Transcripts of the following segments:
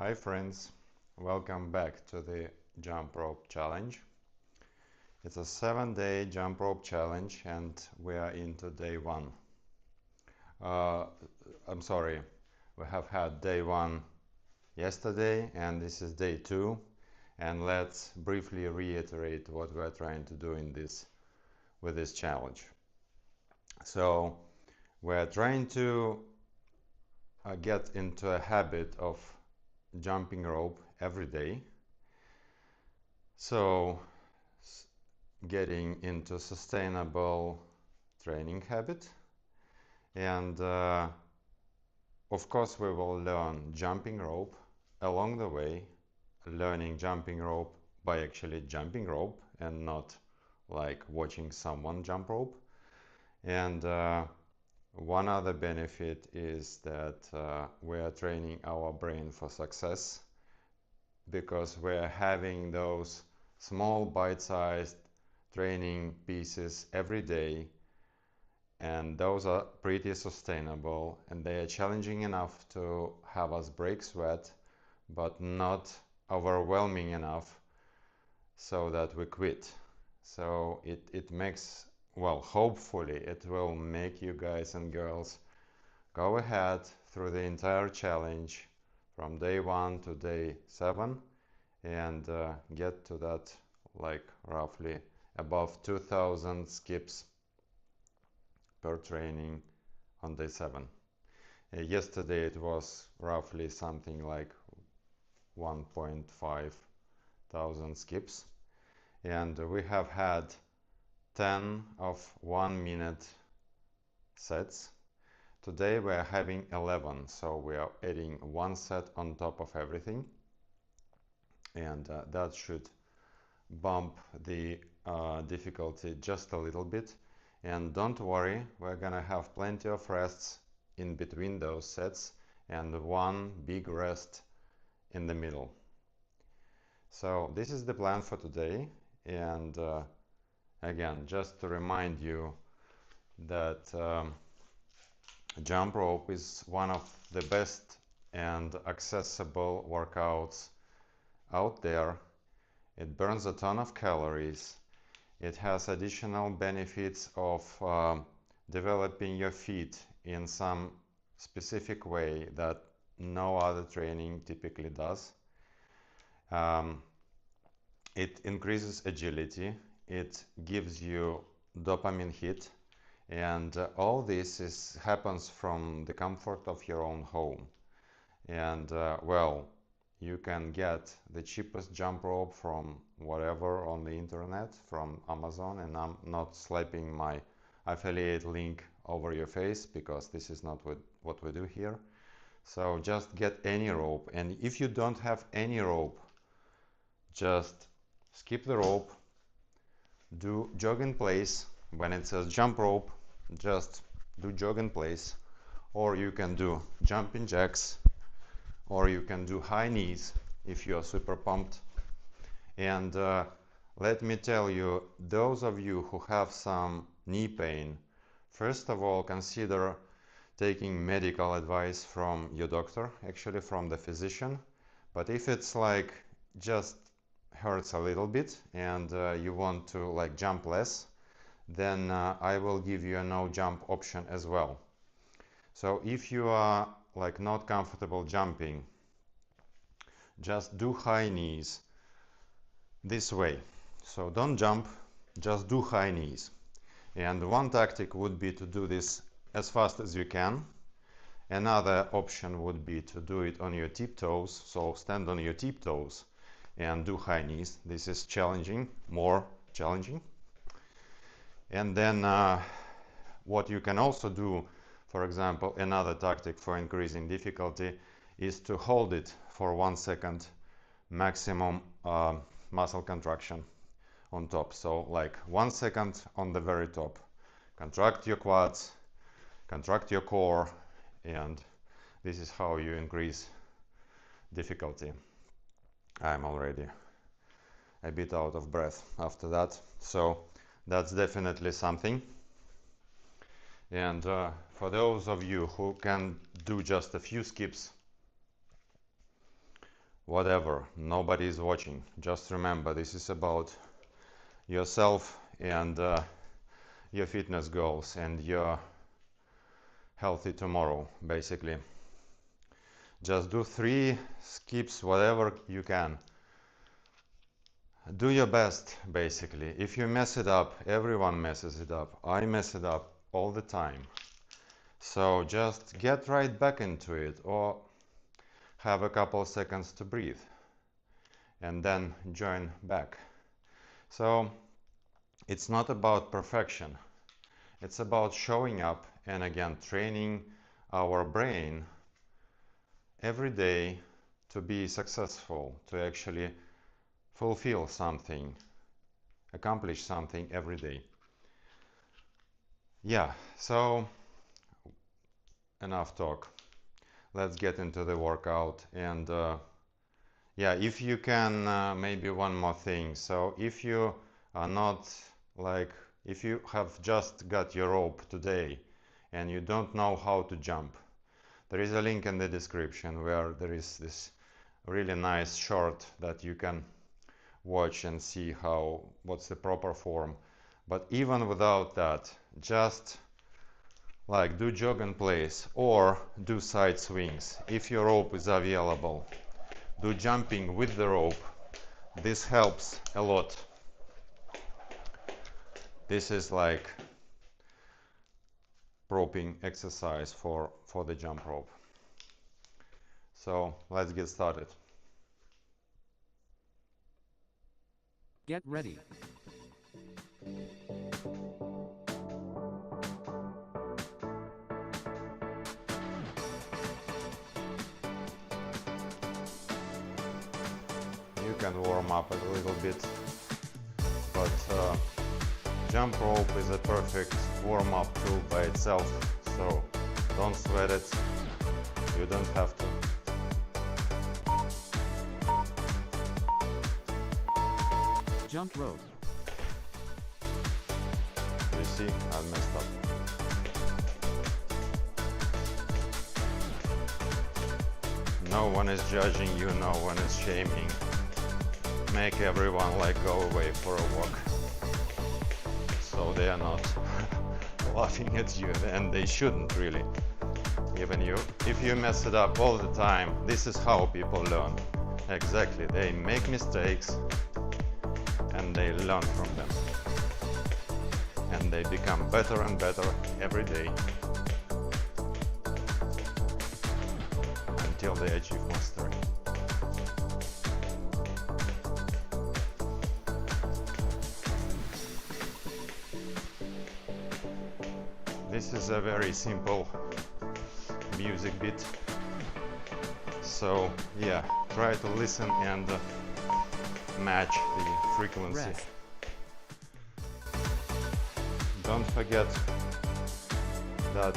Hi friends, welcome back to the jump rope challenge. It's a 7-day jump rope challenge and we are into day 1. I'm sorry, we have had day 1 yesterday and this is day 2, and let's briefly reiterate what we're trying to do with this challenge. So we're trying to get into a habit of jumping rope every day. So getting into sustainable training habit, and of course we will learn jumping rope along the way, learning jumping rope by actually jumping rope and not like watching someone jump rope. And one other benefit is that we are training our brain for success, because we're having those small bite-sized training pieces every day, and those are pretty sustainable and they are challenging enough to have us break sweat, but not overwhelming enough so that we quit. So it makes, well, hopefully it will make you guys and girls go ahead through the entire challenge from day 1 to day 7 and get to that like roughly above 2000 skips per training on day 7. Yesterday it was roughly something like 1.5 thousand skips, and we have had 10 of 1 minute sets. Today we are having 11, so we are adding one set on top of everything, and that should bump the difficulty just a little bit. And don't worry, we're gonna have plenty of rests in between those sets and one big rest in the middle. So this is the plan for today, and again, just to remind you that jump rope is one of the best and accessible workouts out there. It burns a ton of calories. It has additional benefits of developing your feet in some specific way that no other training typically does. It increases agility, it gives you dopamine hit, and all this happens from the comfort of your own home. And well, you can get the cheapest jump rope from whatever on the internet, from Amazon, and I'm not slapping my affiliate link over your face because this is not what we do here. So just get any rope, and if you don't have any rope, just skip the rope, do jog in place. When it says jump rope, just do jog in place, or you can do jumping jacks, or you can do high knees if you are super pumped. And let me tell you, those of you who have some knee pain, first of all, consider taking medical advice from your doctor, actually from the physician. But if it's like just hurts a little bit and you want to like jump less, then I will give you a no jump option as well. So if you are like not comfortable jumping, just do high knees this way. So don't jump, just do high knees. And one tactic would be to do this as fast as you can. Another option would be to do it on your tiptoes, so stand on your tiptoes and do high knees. This is challenging, more challenging. And then what you can also do, for example, another tactic for increasing difficulty is to hold it for 1 second maximum muscle contraction on top. So like 1 second on the very top. Contract your quads, contract your core, and this is how you increase difficulty. I'm already a bit out of breath after that, so that's definitely something. And for those of you who can do just a few skips, whatever, nobody is watching. Just remember, this is about yourself and your fitness goals and your healthy tomorrow, basically. Just do 3 skips, whatever you can. Do your best, basically. If you mess it up, everyone messes it up. I mess it up all the time. So just get right back into it, or have a couple seconds to breathe and then join back. So it's not about perfection. It's about showing up and again training our brain every day to be successful, to actually fulfill something, accomplish something every day. Yeah, so enough talk. Let's get into the workout. And yeah, if you can, maybe one more thing. So if you are not like, if you have just got your rope today and you don't know how to jump, there is a link in the description where there is this really nice short that you can watch and see what's the proper form. But even without that, just like do jog in place or do side swings if your rope is available. Do jumping with the rope. This helps a lot. This is like roping exercise for the jump rope. So let's get started. Get ready. You can warm up a little bit, but jump rope is a perfect warm-up tool by itself, so don't sweat it. You don't have to. Jump rope. You see, I messed up. No one is judging you, no one is shaming. Make everyone like go away for a walk, so they are not laughing at you, and they shouldn't really. Even if you mess it up all the time, this is how people learn. Exactly, they make mistakes and they learn from them, and they become better and better every day until they achieve mastery. This is a very simple music bit, so yeah, try to listen and match the frequency. Rest. Don't forget that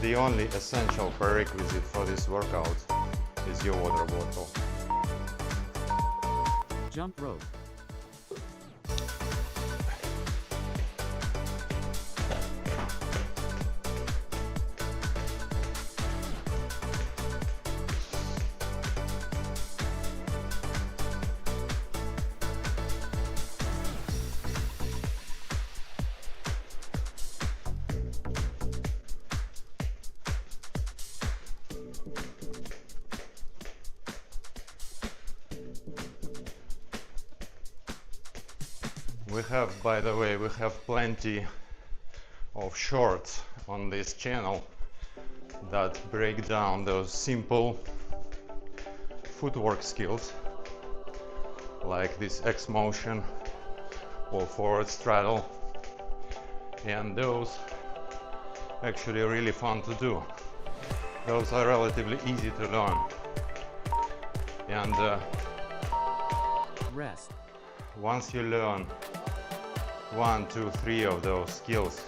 the only essential prerequisite for this workout is your water bottle. Jump rope. We have, by the way, we have plenty of shorts on this channel that break down those simple footwork skills like this X motion or forward straddle, and those actually really fun to do. Those are relatively easy to learn, and Rest. once you learn 1, 2, 3 of those skills,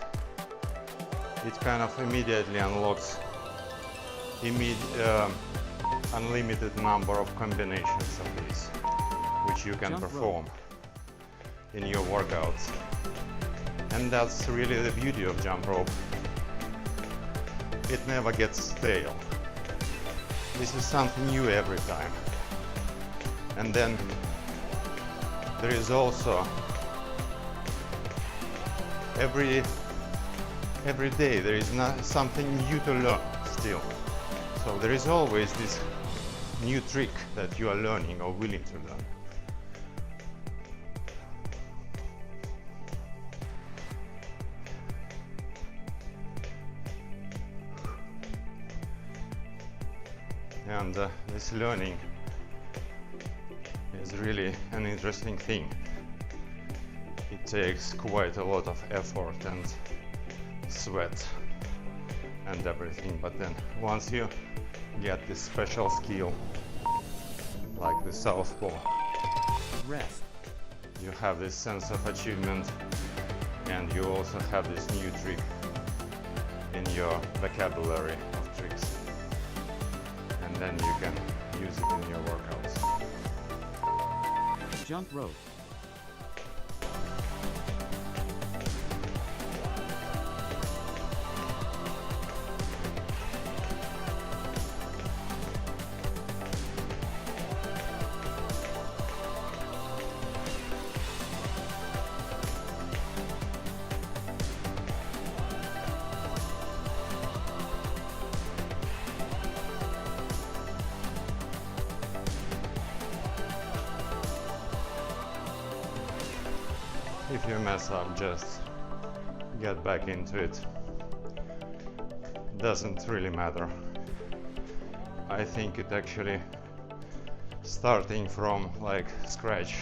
it kind of immediately unlocks unlimited number of combinations of these, which you can Jump perform in your workouts. And that's really the beauty of jump rope. It never gets stale. this is something new every time. And then there is also every day there is something new to learn still. So there is always this new trick that you are learning or willing to learn. And this learning is really an interesting thing. It takes quite a lot of effort and sweat and everything, but then once you get this special skill like the southpaw, Rest. you have this sense of achievement, and you also have this new trick in your vocabulary of tricks, and then you can use it in your workouts. Jump rope. If you mess up, just get back into it. Doesn't really matter. I think it actually, starting from like scratch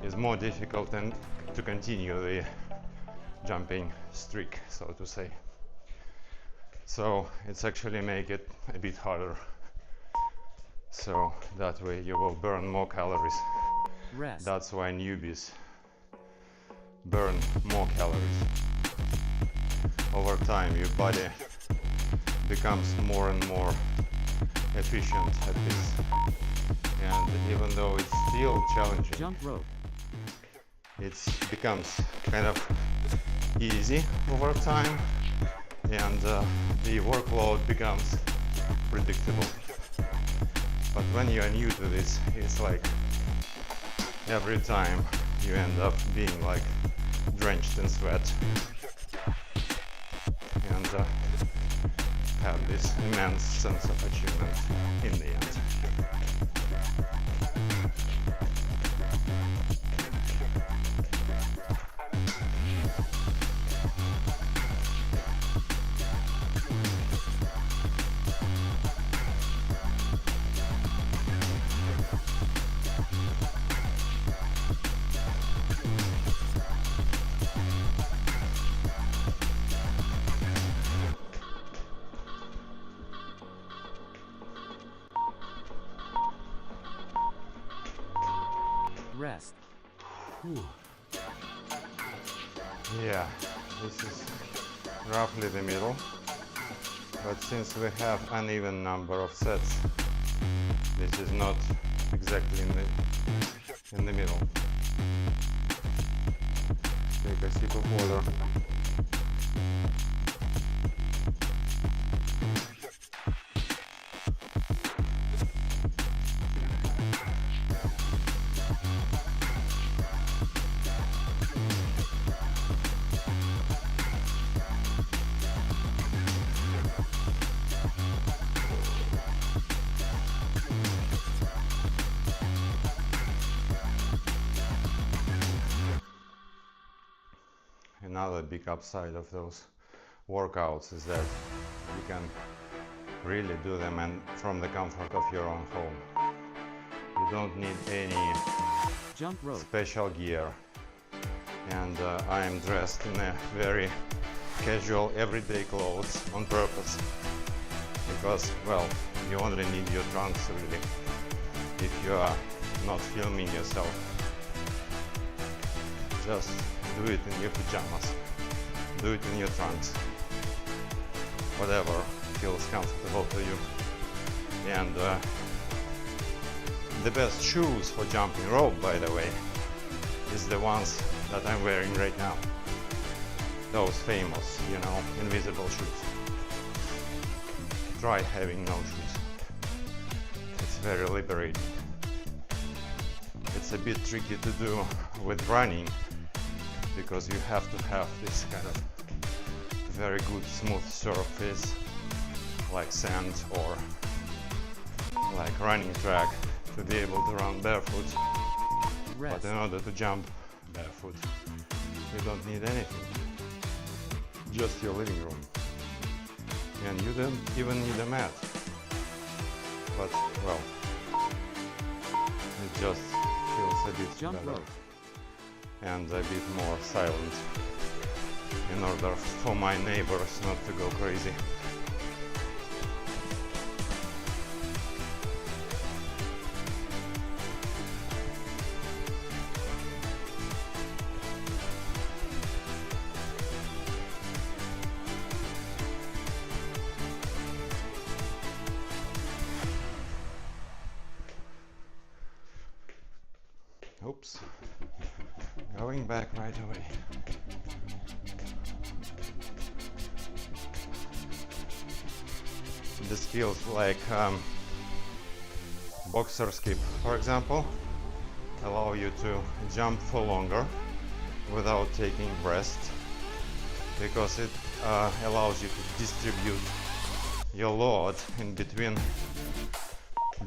is more difficult than to continue the jumping streak, so to say. So it's actually make it a bit harder. So that way you will burn more calories. Rest. That's why newbies burn more calories. Over time your body becomes more and more efficient at this, and even though it's still challenging, Jump rope. it becomes kind of easy over time, and the workload becomes predictable. But when you are new to this, it's like every time you end up being like drenched in sweat, and have this immense sense of achievement in the end. Rest. Yeah, this is roughly the middle, but since we have uneven number of sets, this is not exactly in the middle. Take a sip of water. Another big upside of those workouts is that you can really do them from the comfort of your own home. You don't need any Jump rope. special gear, and I am dressed in a very casual everyday clothes on purpose, because, well, you only need your trunks really if you are not filming yourself. Just do it in your pajamas, do it in your trunks, whatever feels comfortable to you. And the best shoes for jumping rope, by the way, is the ones that I'm wearing right now. Those famous, invisible shoes. Try having no shoes. very liberating. It's a bit tricky to do with running because you have to have this kind of very good smooth surface like sand or like running track to be able to run barefoot. Rest. But in order to jump barefoot, you don't need anything, just your living room. And you don't even need a mat. But, well, it just feels a bit Jump better rope. and a bit more silent in order for my neighbors not to go crazy. Oops, going back right away. This feels like boxer skip, for example, allow you to jump for longer without taking rest, because it allows you to distribute your load in between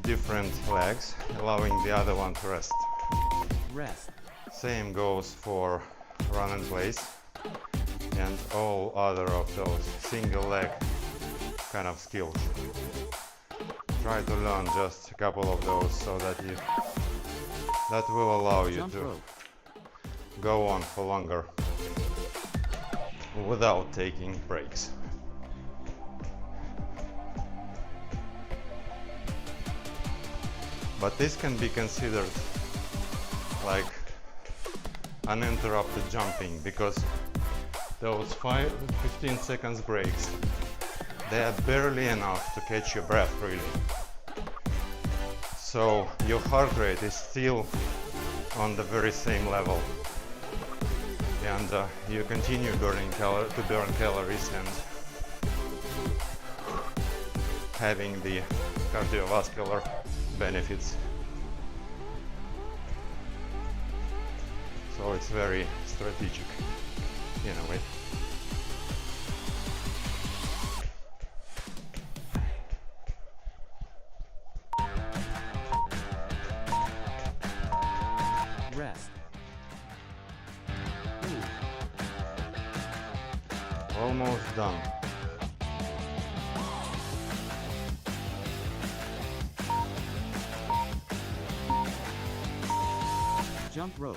different legs, allowing the other one to rest. Rest. Same goes for run in place and all other of those single leg kind of skills. Try to learn just a couple of those so that will allow you Jump to rope. go on for longer without taking breaks. But this can be considered like uninterrupted jumping, because those 15 seconds breaks, they are barely enough to catch your breath really. So your heart rate is still on the very same level, and you continue to burn calories and having the cardiovascular benefits. So it's very strategic in a way. Rest. Almost done. Jump rope.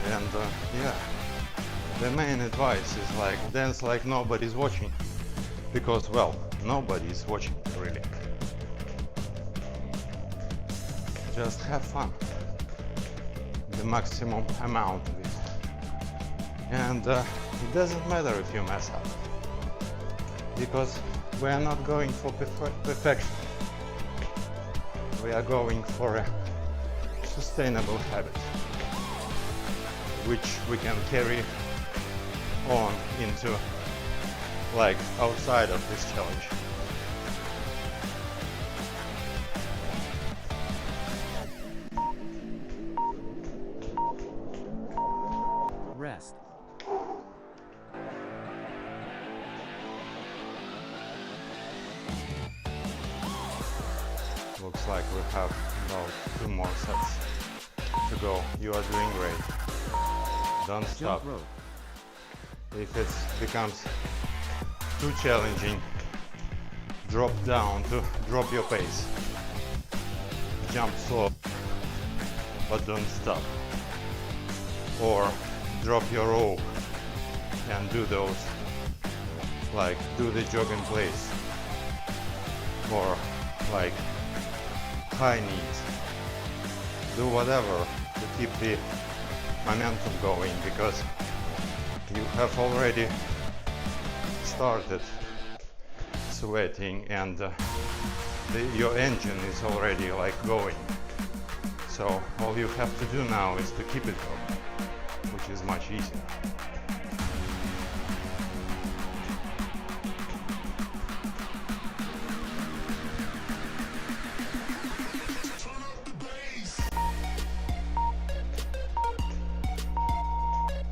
And yeah, the main advice is like dance like nobody's watching, because well, nobody's watching really. Just have fun, the maximum amount of it, and it doesn't matter if you mess up, because we are not going for perfection, we are going for a sustainable habit which we can carry on into like outside of this challenge. Rest. Looks like we have about 2 more sets to go. You are doing great. Don't stop. Jump rope. If it becomes too challenging, drop down to drop your pace. Jump slow, but don't stop. Or drop your rope and do those, like do the jog in place. Or like high knees. Do whatever to keep the momentum going, because you have already started sweating and your engine is already like going. So all you have to do now is to keep it going, which is much easier.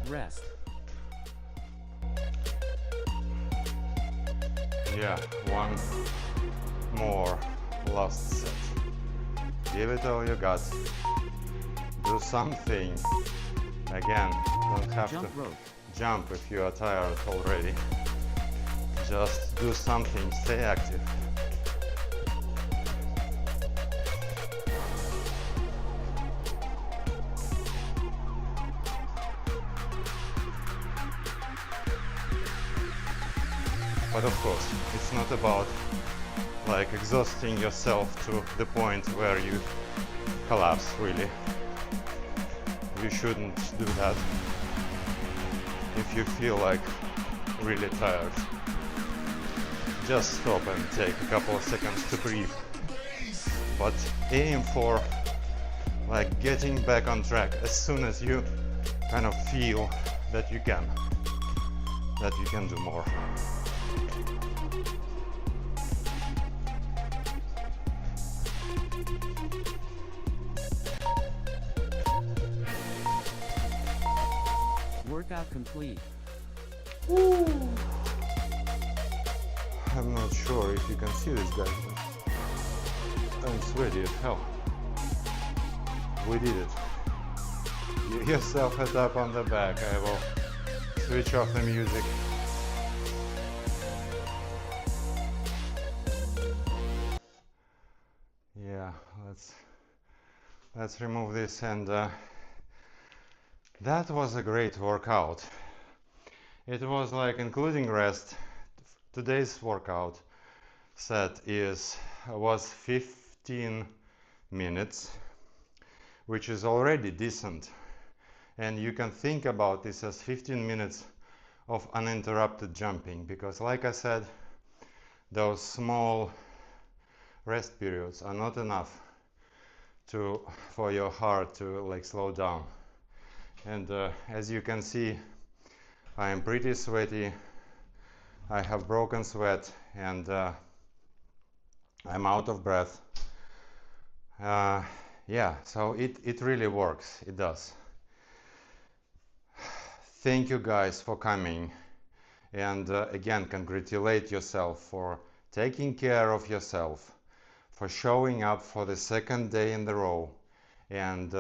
Rest. Yeah, one more last set. Give it all you got. Do something. Again, don't have Jump to rope. jump if you are tired already. Just do something, stay active. But of course, it's not about like exhausting yourself to the point where you collapse, really. You shouldn't do that if you feel like really tired. Just stop and take a couple of seconds to breathe. But aim for like getting back on track as soon as you kind of feel that you can do more. Workout complete. I'm not sure if you can see this, guys, but I'm sweaty as hell. We did it. Give yourself a tap on the back. I will switch off the music. Yeah, let's remove this, and that was a great workout. It was like including rest. Today's workout set was 15 minutes, which is already decent. And you can think about this as 15 minutes of uninterrupted jumping, because like I said, those small rest periods are not enough for your heart to like slow down. And as you can see, I am pretty sweaty. I have broken sweat, and I'm out of breath. Yeah, so it really works. It does. Thank you guys for coming, and again, congratulate yourself for taking care of yourself, for showing up for the second day in the row, and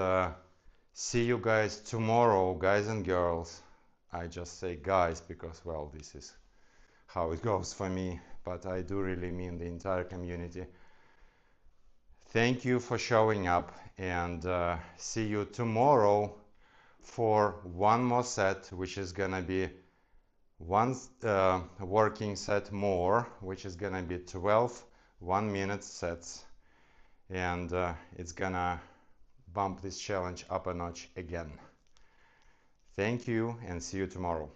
see you guys tomorrow, guys and girls. I just say guys because, well, this is how it goes for me, but I do really mean the entire community. Thank you for showing up, and see you tomorrow for one more set, which is gonna be one working set more, which is gonna be 12 1-minute sets, and it's gonna bump this challenge up a notch again. Thank you, and see you tomorrow.